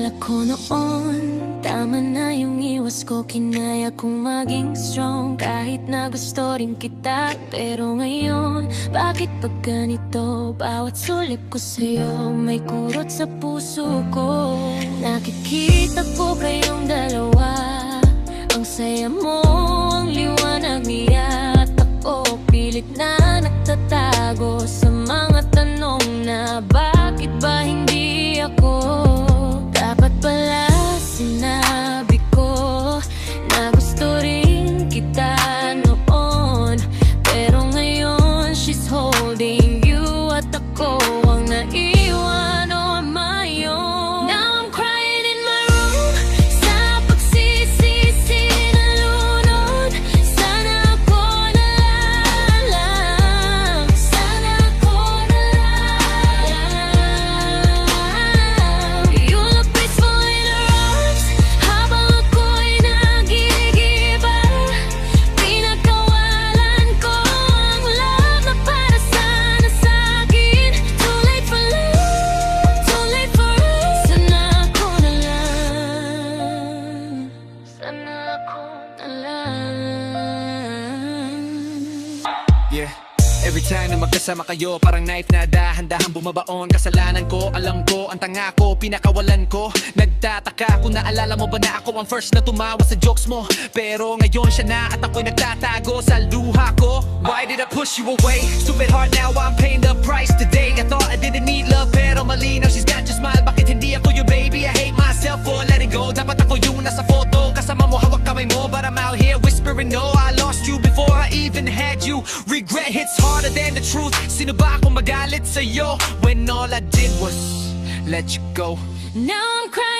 Akala ko noon tama na yung iwas ko. Kinaya kong maging strong kahit na gusto rin kita. Pero ngayon, bakit pag ganito? Bawat sulit ko sa'yo may kurot sa puso ko. Nakikita ko kayong dalawa, ang saya mo, ang liwanag niya. At ako pilit na nagtatago sa mga tanong na bakit ba hindi ako? Dapat pala sinabi ko na gusto rin kita noon. Pero ngayon she's holding you at ako ang naiwan. Oh, am I on? Now I'm crying in my room sa pagsisisi na lunod. Sana ako na lang, sana ako na lang. You look peaceful in her arms habang ako'y nagigiba. Pinagkawalan ko ang love na para sana sa'kin. Too late for love, too late for us. Sana ako na lang, sana ako na lang. Yeah. Every time na magkasama kayo, parang knife na dahan-dahan bumabaon. Kasalanan ko, alam ko, ang tanga ko, pinakawalan ko. Nagtataka kung naalala mo ba na ako ang first na tumawa sa jokes mo. Pero ngayon siya na at ako'y nagtatago sa luha ko. Why did I push you away? Stupid heart, now I'm paying the price today. I thought I didn't need love, pero malinaw she's got your smile. Bakit hindi ako your baby? I hate myself for letting go. Dapat ako yung nasa photo, kasama mo, hawak kamay mo. But I'm out here whispering no, I lost you before I even had you. Regret hits harder than the truth. Sino ba akong magalit sa'yo when all I did was let you go? Now I'm crying